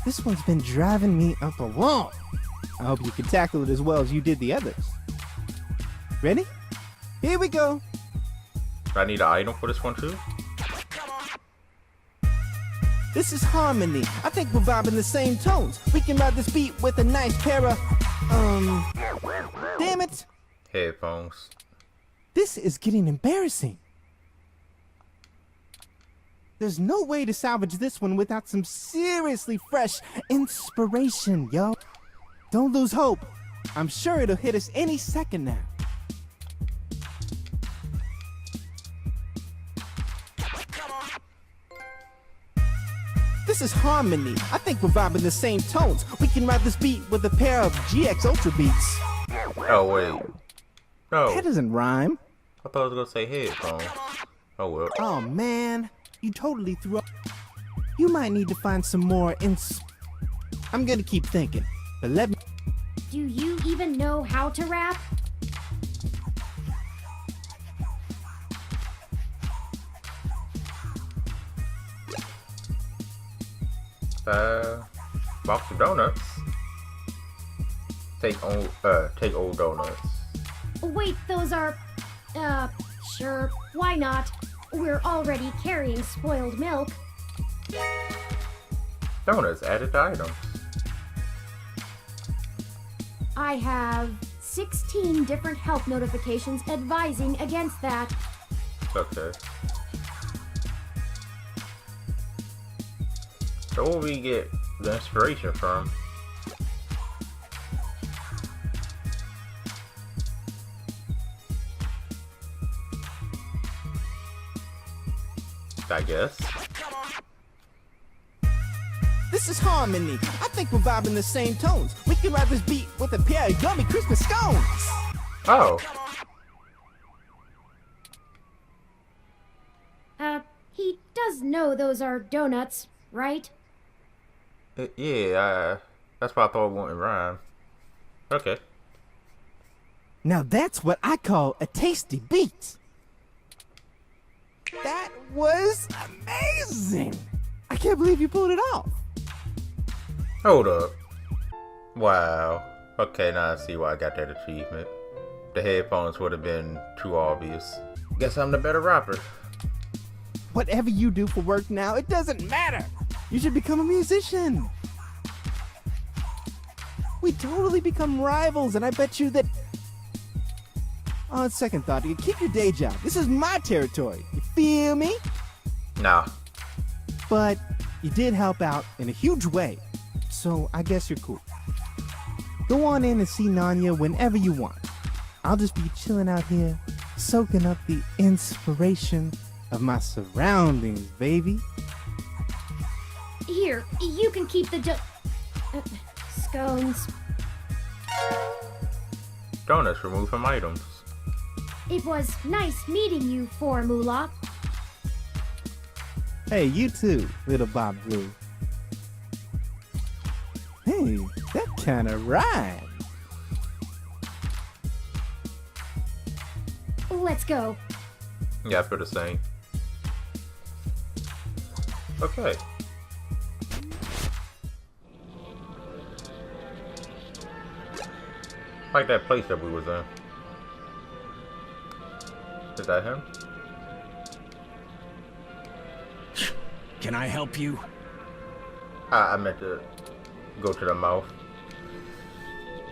This one's been driving me up a wall. I hope you can tackle it as well as you did the others. Ready? Here we go. I need an item for this one too. This is harmony. I think we're vibing the same tones. We can ride this beat with a nice pair of, damn it. Headphones. This is getting embarrassing. There's no way to salvage this one without some seriously fresh inspiration, yo. Don't lose hope. I'm sure it'll hit us any second now. This is harmony. I think we're vibing the same tones. We can ride this beat with a pair of GX Ultra beats. Oh wait. No. That doesn't rhyme. I thought I was gonna say headphones. Oh well. Oh man, you totally threw up. You might need to find some more I'm gonna keep thinking, but let me. Do you even know how to rap? Box of donuts. Take old donuts. Wait, those are... sure, why not? We're already carrying spoiled milk. Donuts added to items. I have 16 different help notifications advising against that. Okay. So where we get the inspiration from? I guess. This is harmony. I think we're vibing the same tones. We can ride this beat with a pair of yummy Christmas scones. Oh. He does know those are donuts, right? Yeah, that's why I thought it wouldn't rhyme. Okay. Now that's what I call a tasty beat. That was amazing. I can't believe you pulled it off. Hold up. Wow. Okay, now I see why I got that achievement. The headphones would have been too obvious. Guess I'm the better rapper. Whatever you do for work now, it doesn't matter. You should become a musician. We totally become rivals, and I bet you that... On second thought, you keep your day job. This is my territory. You feel me? Nah. But you did help out in a huge way, so I guess you're cool. Go on in and see Nanya whenever you want. I'll just be chilling out here, soaking up the inspiration of my surroundings, baby. Here, you can keep the scones. Donuts removed from items. It was nice meeting you, Formula. Hey, you too, little Bob Blue. Hey, that kinda rhymes. Let's go. Yeah, I feel the same. Okay. Like that place that we was in. Is that him? Can I help you? I meant to go to the mouth.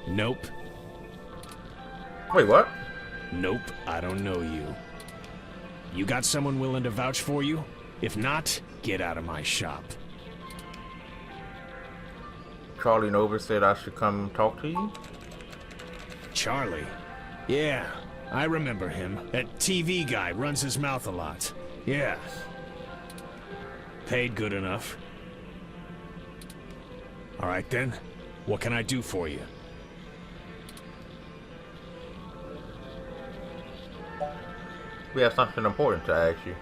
Nope. Wait, what? Nope, I don't know you. You got someone willing to vouch for you? If not, get out of my shop. Charlie Nova said I should come talk to you? Charlie? Yeah, I remember him. That TV guy runs his mouth a lot. Yeah. Paid good enough. Alright then, what can I do for you? We have something important to ask you.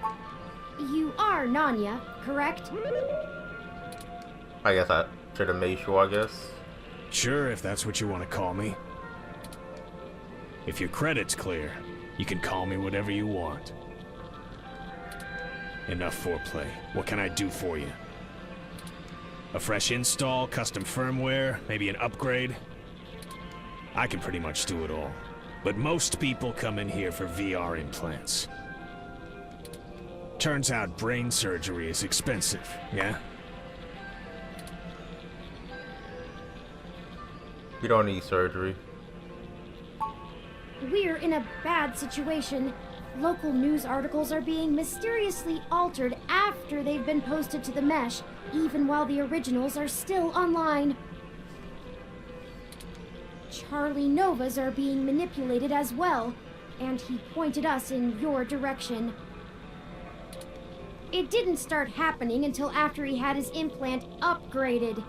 You are Nanya, correct? I guess I should have made sure, I guess. Sure, if that's what you want to call me. If your credit's clear, you can call me whatever you want. Enough foreplay. What can I do for you? A fresh install, custom firmware, maybe an upgrade? I can pretty much do it all. But most people come in here for VR implants. Turns out brain surgery is expensive, yeah? You don't need surgery. We're in a bad situation. Local news articles are being mysteriously altered after they've been posted to the mesh, even while the originals are still online. Charlie Novas are being manipulated as well, and he pointed us in your direction. It didn't start happening until after he had his implant upgraded.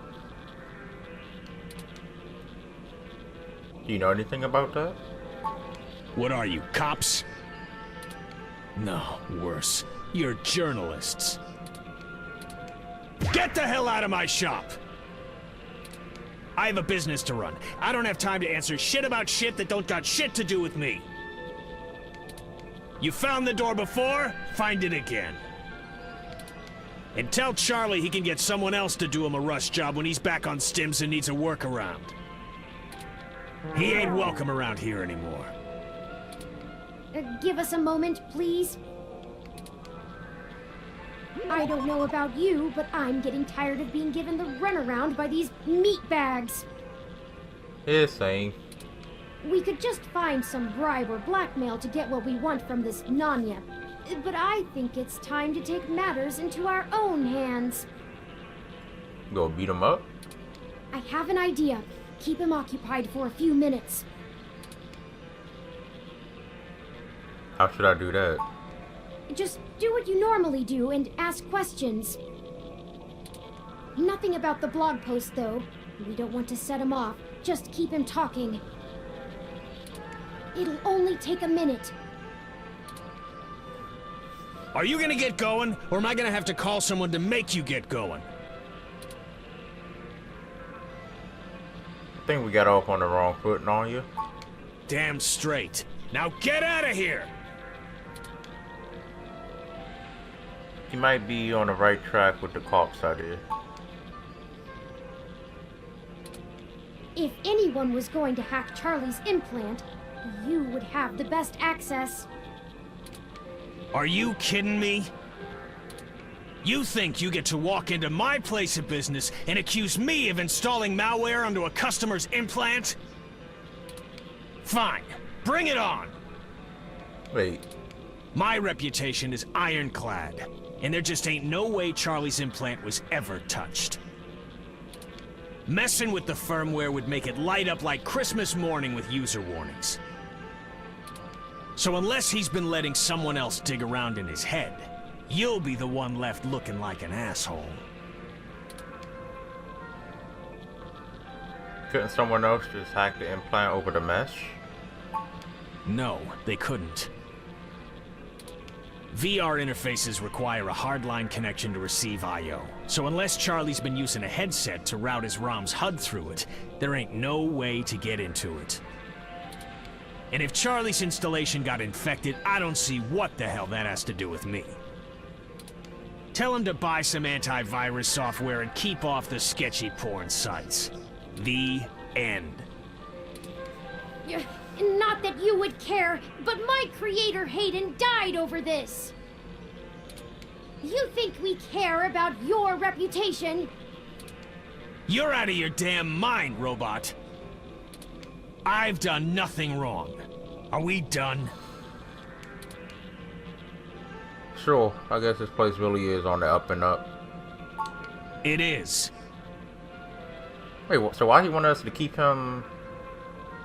Do you know anything about that? What are you, cops? No, worse. You're journalists. Get the hell out of my shop! I have a business to run. I don't have time to answer shit about shit that don't got shit to do with me. You found the door before? Find it again. And tell Charlie he can get someone else to do him a rush job when he's back on stims and needs a workaround. He ain't welcome around here anymore. Give us a moment, please. I don't know about you, but I'm getting tired of being given the runaround by these meatbags. Yeah, same. We could just find some bribe or blackmail to get what we want from this Nanya. But I think it's time to take matters into our own hands. Go beat him up? I have an idea. Keep him occupied for a few minutes. How should I do that? Just do what you normally do and ask questions. Nothing about the blog post, though. We don't want to set him off. Just keep him talking. It'll only take a minute. Are you gonna get going, or am I gonna have to call someone to make you get going? I think we got off on the wrong foot, on you. Damn straight. Now get out of here! You might be on the right track with the cops out here. If anyone was going to hack Charlie's implant, you would have the best access. Are you kidding me? You think you get to walk into my place of business and accuse me of installing malware onto a customer's implant? Fine, bring it on! Wait, My reputation is ironclad, and there just ain't no way Charlie's implant was ever touched. Messing with the firmware would make it light up like Christmas morning with user warnings. So unless he's been letting someone else dig around in his head, you'll be the one left looking like an asshole. couldn't someone else just hack the implant over the mesh? No, they couldn't. VR interfaces require a hardline connection to receive I/O. So unless Charlie's been using a headset to route his ROM's HUD through it, there ain't no way to get into it. And if Charlie's installation got infected, I don't see what the hell that has to do with me. Tell him to buy some antivirus software and keep off the sketchy porn sites. The end. Not that you would care, but my creator Hayden died over this. You think we care about your reputation? You're out of your damn mind, robot. I've done nothing wrong. Are we done? Sure, I guess this place really is on the up and up. It is. Wait, so why he want us to keep him,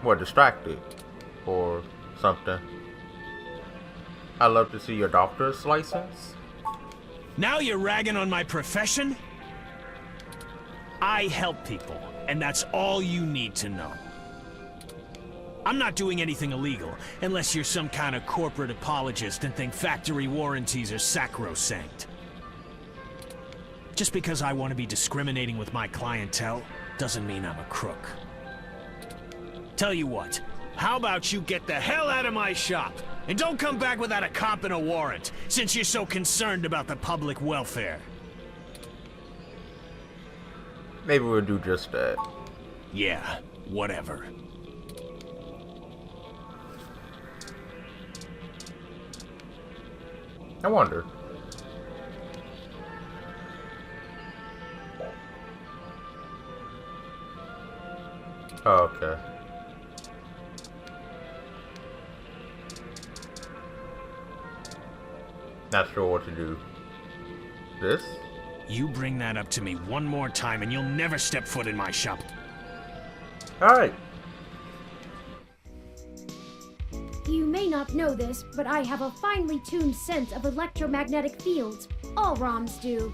what, distracted? Or something? I'd love to see your doctor's license. Now you're ragging on my profession? I help people, and that's all you need to know. I'm not doing anything illegal, unless you're some kind of corporate apologist and think factory warranties are sacrosanct. Just because I want to be discriminating with my clientele, doesn't mean I'm a crook. Tell you what, how about you get the hell out of my shop, and don't come back without a cop and a warrant, since you're so concerned about the public welfare. Maybe we'll do just that. Yeah, whatever. I wonder. Oh, okay. Not sure what to do. This? You bring that up to me one more time and you'll never step foot in my shop. Alright. You may not know this, but I have a finely tuned sense of electromagnetic fields. All ROMs do.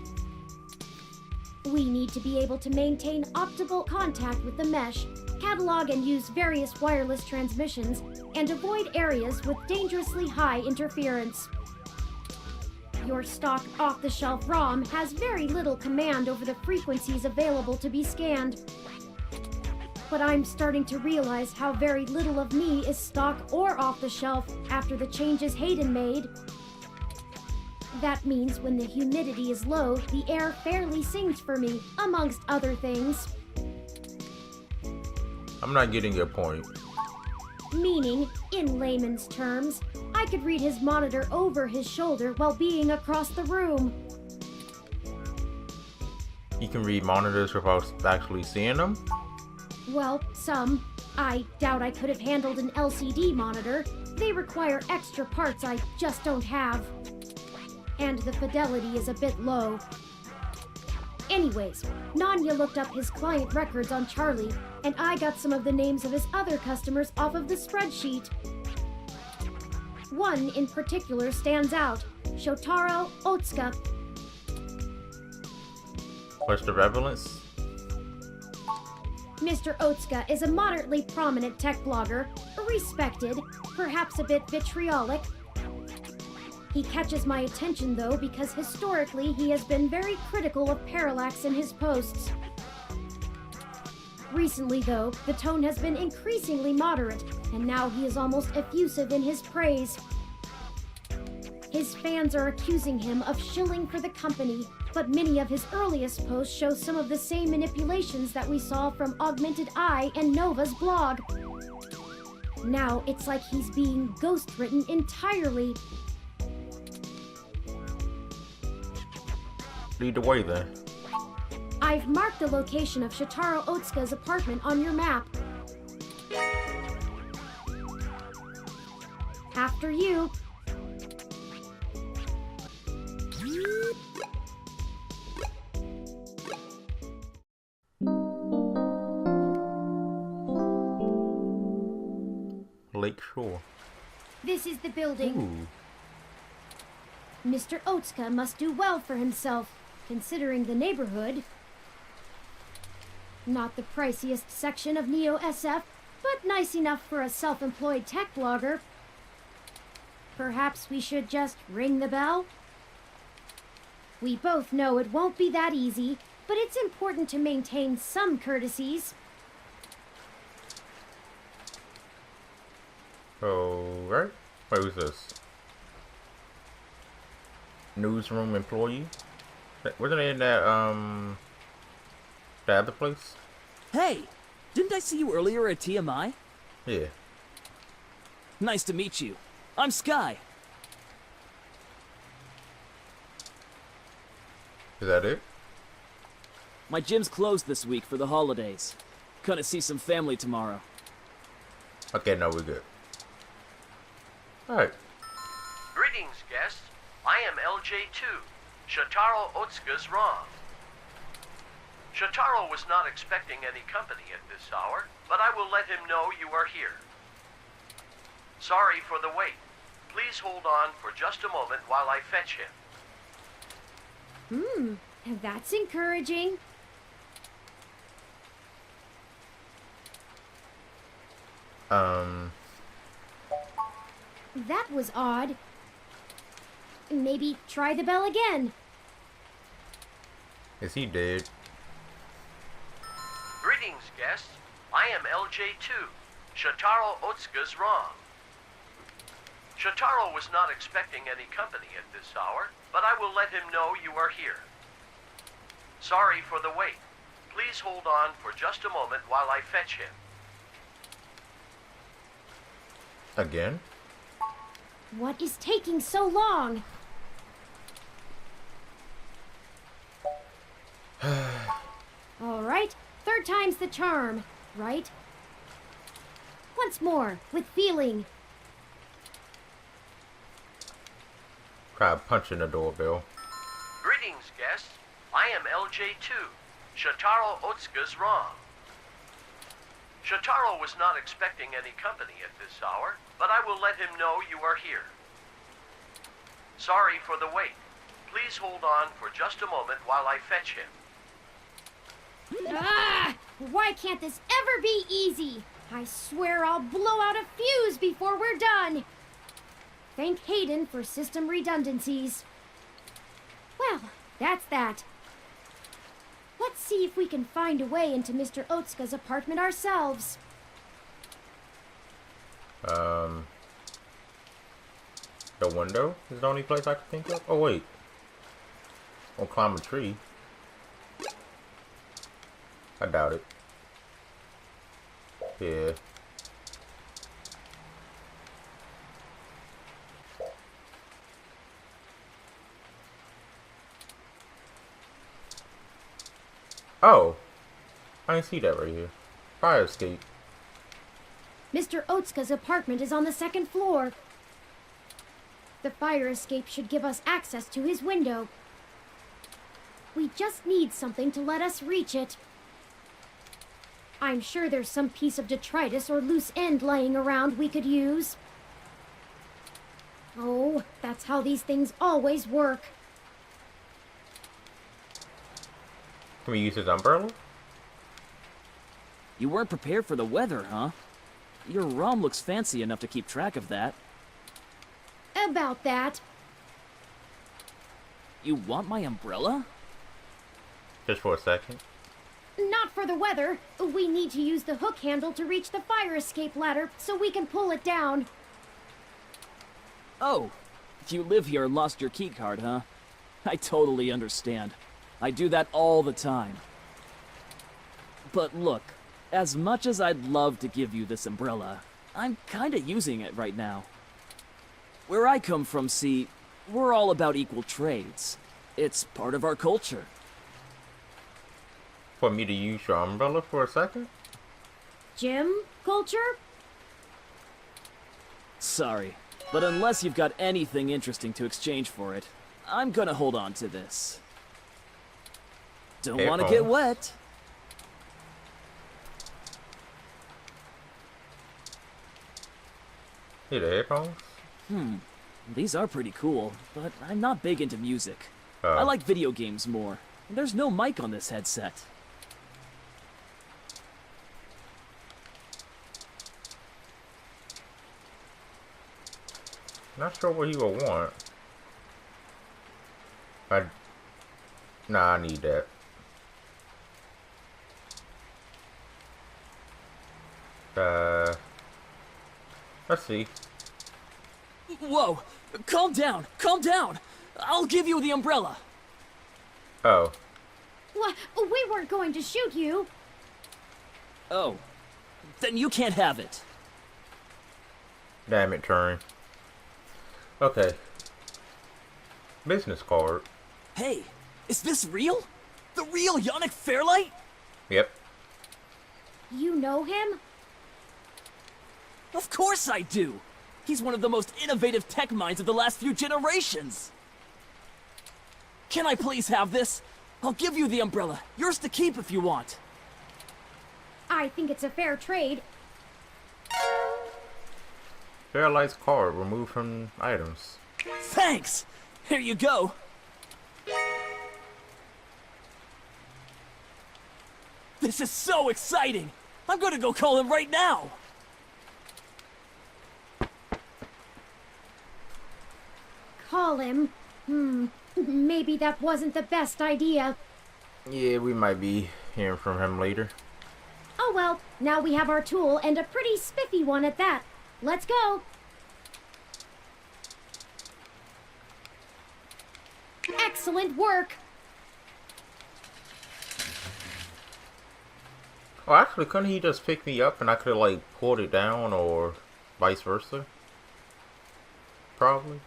We need to be able to maintain optimal contact with the mesh, catalog and use various wireless transmissions, and avoid areas with dangerously high interference. Your stock off-the-shelf ROM has very little command over the frequencies available to be scanned. But I'm starting to realize how very little of me is stock or off-the-shelf after the changes Hayden made. That means when the humidity is low, the air fairly sings for me, amongst other things. I'm not getting your point. Meaning, in layman's terms, I could read his monitor over his shoulder while being across the room. You can read monitors without actually seeing them? Well, some. I doubt I could have handled an LCD monitor. They require extra parts I just don't have. And the fidelity is a bit low. Anyways, Nanya looked up his client records on Charlie, and I got some of the names of his other customers off of the spreadsheet. One in particular stands out, Shotaro Otsuka. What's the relevance? Mr. Otsuka is a moderately prominent tech blogger, respected, perhaps a bit vitriolic. He catches my attention though because historically he has been very critical of Parallax in his posts. Recently though, the tone has been increasingly moderate, and now he is almost effusive in his praise. His fans are accusing him of shilling for the company, but many of his earliest posts show some of the same manipulations that we saw from Augmented Eye and Nova's blog. Now it's like he's being ghost-written entirely. Lead the way then. I've marked the location of Shotaro Otsuka's apartment on your map. After you. Lake Shore. This is the building. Ooh. Mr. Otsuka must do well for himself, considering the neighborhood. Not the priciest section of Neo SF, but nice enough for a self-employed tech blogger. Perhaps we should just ring the bell? We both know it won't be that easy, but it's important to maintain some courtesies. Alright. Wait, who's this? Newsroom employee? Wasn't it in that, the other place? Hey! Didn't I see you earlier at TMI? Yeah. Nice to meet you. I'm Sky. Is that it? My gym's closed this week for the holidays. Gonna see some family tomorrow. Okay, no, we're good. Alright. Greetings, guests. I am LJ2. Shotaro Otsuka's wrong. Shotaro was not expecting any company at this hour, but I will let him know you are here. Sorry for the wait. Please hold on for just a moment while I fetch him. That's encouraging. That was odd. Maybe try the bell again. Is he dead? Greetings, guests. I am LJ2. Shotaro Otsuka's wrong. Shotaro was not expecting any company at this hour, but I will let him know you are here. Sorry for the wait. Please hold on for just a moment while I fetch him. Again? What is taking so long? All right, third time's the charm, right? Once more, with feeling. Try punching the doorbell. Greetings, guests. I am LJ2. Shotaro Otsuka's wrong. Shotaro was not expecting any company at this hour, but I will let him know you are here. Sorry for the wait. Please hold on for just a moment while I fetch him. Ah! Why can't this ever be easy? I swear I'll blow out a fuse before we're done. Thank Hayden for system redundancies. Well, that's that. Let's see if we can find a way into Mr. Otsuka's apartment ourselves. The window is the only place I can think of? Oh, wait. I'll climb a tree. I doubt it. Yeah. Oh, I didn't see that right here. Fire escape. Mr. Otsuka's apartment is on the second floor. The fire escape should give us access to his window. We just need something to let us reach it. I'm sure there's some piece of detritus or loose end lying around we could use. Oh, that's how these things always work. Can we use his umbrella? You weren't prepared for the weather, huh? Your ROM looks fancy enough to keep track of that. About that. You want my umbrella? Just for a second. Not for the weather. We need to use the hook handle to reach the fire escape ladder so we can pull it down. Oh, you live here and lost your keycard, huh? I totally understand. I do that all the time. But look, as much as I'd love to give you this umbrella, I'm kinda using it right now. Where I come from, see, we're all about equal trades. It's part of our culture. For me to use your umbrella for a second? Gym culture? Sorry, but unless you've got anything interesting to exchange for it, I'm gonna hold on to this. Don't want to get wet. Hey, the headphones? These are pretty cool, but I'm not big into music. Oh. I like video games more. There's no mic on this headset. Not sure what he would want. Nah, I need that. Let's see. Whoa! Calm down! Calm down! I'll give you the umbrella! Oh, What? We weren't going to shoot you. Oh. Then you can't have it. damn it, Turing. Okay. Business card. Hey, is this real? The real Yannick Fairlight? Yep. You know him? Of course I do! He's one of the most innovative tech minds of the last few generations! Can I please have this? I'll give you the umbrella. Yours to keep if you want. I think it's a fair trade. Fairlight's card removed from items. Thanks! Here you go. This is so exciting! I'm gonna go call him right now! Call him. Maybe that wasn't the best idea. Yeah, we might be hearing from him later. Oh well, now we have our tool and a pretty spiffy one at that. Let's go. Excellent work. Oh, actually, couldn't he just pick me up and I could have, like, pulled it down or vice versa? Probably.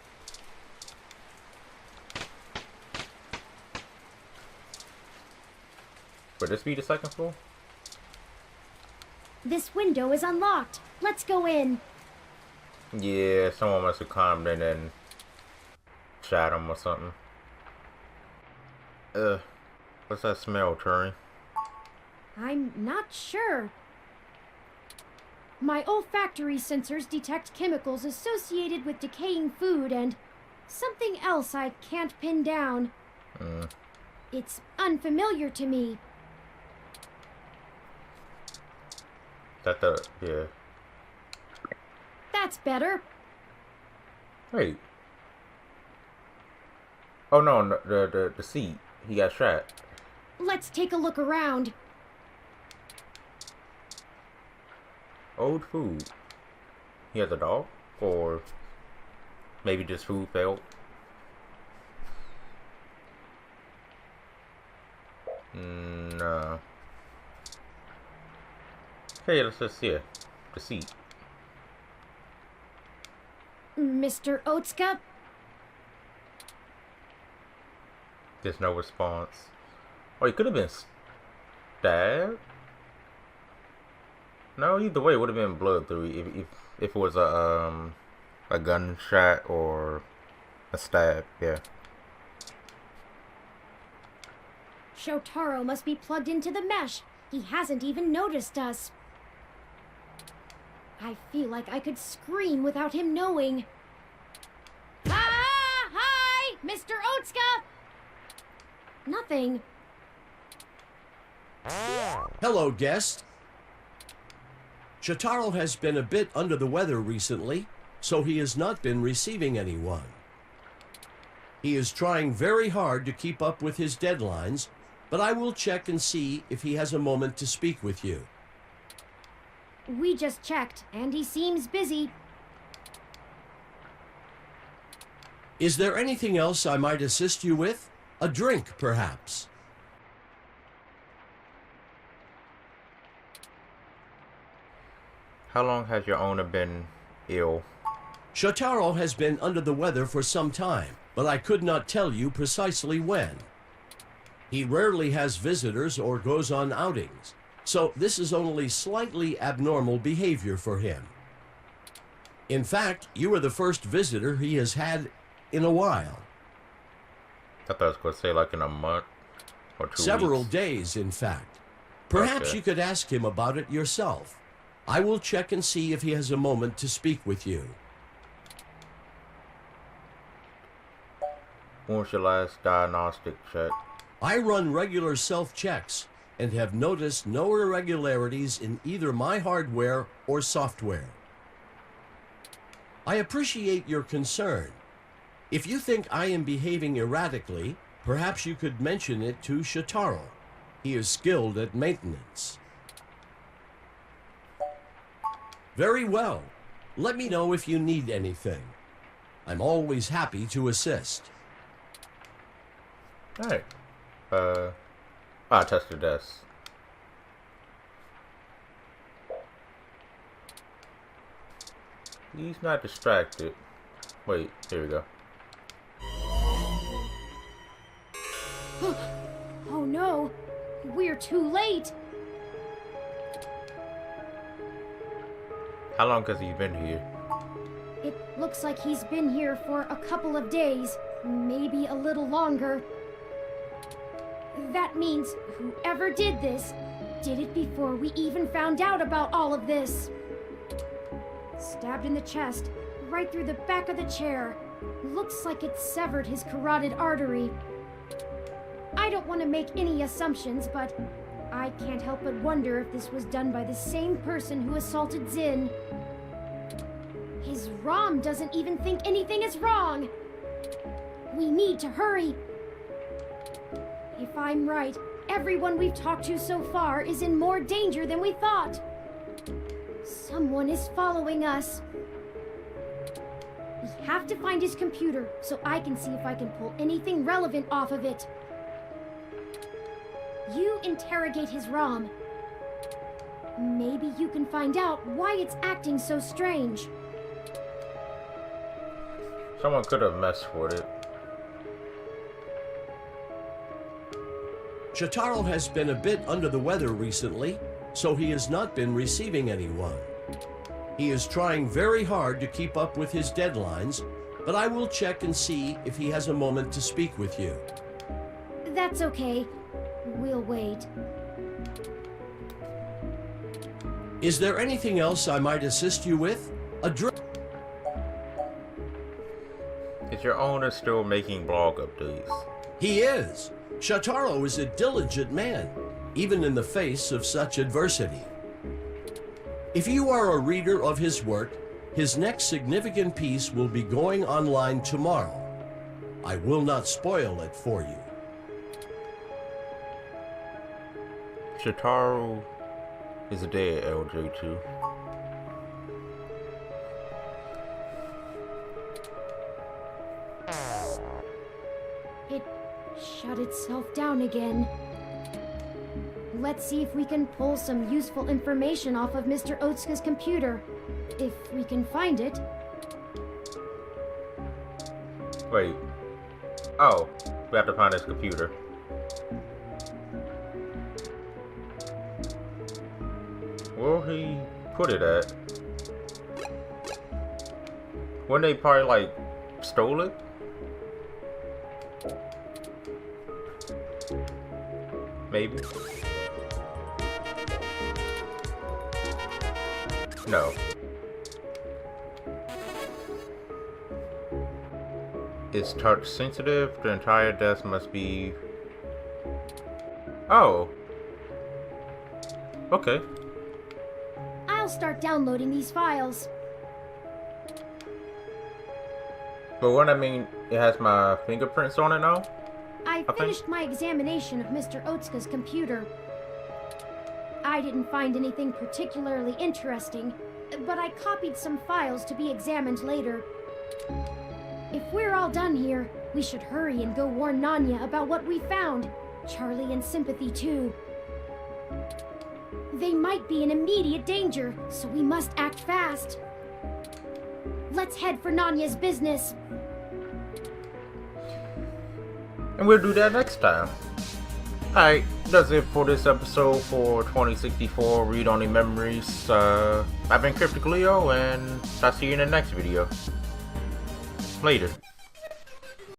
Would this be the second floor? This window is unlocked. Let's go in. Yeah, someone must have climbed in and shot him or something. What's that smell, Turing? I'm not sure. My olfactory sensors detect chemicals associated with decaying food and something else I can't pin down. It's unfamiliar to me. Yeah. That's better. Wait. Oh no, the seat. He got shot. Let's take a look around. Old food. He has a dog? Or maybe just food failed? No. Hey, let's just see it. The seat. Mr. Otsuka? There's no response. Oh, he could have been stabbed? No, either way, it would have been blood through if it was a gunshot or a stab, yeah. Shotaro must be plugged into the mesh. He hasn't even noticed us. I feel like I could scream without him knowing. Ah! Hi! Mr. Otsuka! Nothing. Hello, guest. Shotaro has been a bit under the weather recently, so he has not been receiving anyone. He is trying very hard to keep up with his deadlines, but I will check and see if he has a moment to speak with you. We just checked, and he seems busy. Is there anything else I might assist you with? A drink, perhaps? How long has your owner been ill? Shotaro has been under the weather for some time, but I could not tell you precisely when. He rarely has visitors or goes on outings, so this is only slightly abnormal behavior for him. In fact, you are the first visitor he has had in a while. I thought I was going to say like in a month or 2 Several weeks. days, in fact. Perhaps Okay. you could ask him about it yourself. I will check and see if he has a moment to speak with you. When was your last diagnostic check? I run regular self-checks and have noticed no irregularities in either my hardware or software. I appreciate your concern. If you think I am behaving erratically, perhaps you could mention it to Shotaro. He is skilled at maintenance. Very well. Let me know if you need anything. I'm always happy to assist. Alright. I'll test the desk. He's not distracted. Wait, here we go. Oh no! We're too late! How long has he been here? It looks like he's been here for a couple of days, maybe a little longer. That means whoever did this did it before we even found out about all of this. Stabbed in the chest, right through the back of the chair. Looks like it severed his carotid artery. I don't want to make any assumptions, but I can't help but wonder if this was done by the same person who assaulted Zin. His ROM doesn't even think anything is wrong. We need to hurry. If I'm right, everyone we've talked to so far is in more danger than we thought. Someone is following us. We have to find his computer so I can see if I can pull anything relevant off of it. You interrogate his ROM. Maybe you can find out why it's acting so strange. Someone could have messed with it. Shotaro has been a bit under the weather recently, so he has not been receiving anyone. He is trying very hard to keep up with his deadlines, but I will check and see if he has a moment to speak with you. That's okay. We'll wait. Is there anything else I might assist you with? A drink? Is your owner still making blog updates? He is. Shotaro is a diligent man, even in the face of such adversity. If you are a reader of his work, his next significant piece will be going online tomorrow. I will not spoil it for you. Shotaro is dead, LJ2. It shut itself down again. let's see if we can pull some useful information off of Mr. Otsuka's computer. If we can find it. Wait. Oh, we have to find his computer. Where he put it at? When they probably like stole it? Maybe. No. It's touch sensitive. The entire desk must be. Oh. Okay. I'll start downloading these files. But what I mean, it has my fingerprints on it now? I Okay. finished my examination of Mr. Otsuka's computer. I didn't find anything particularly interesting, but I copied some files to be examined later. If we're all done here, we should hurry and go warn Nanya about what we found. Charlie and Sympathy too. They might be in immediate danger, so we must act fast. Let's head for Nanya's business. And we'll do that next time. Alright, that's it for this episode for 2064 Read Only Memories. I've been Cryptic Leo, and I'll see you in the next video. Later.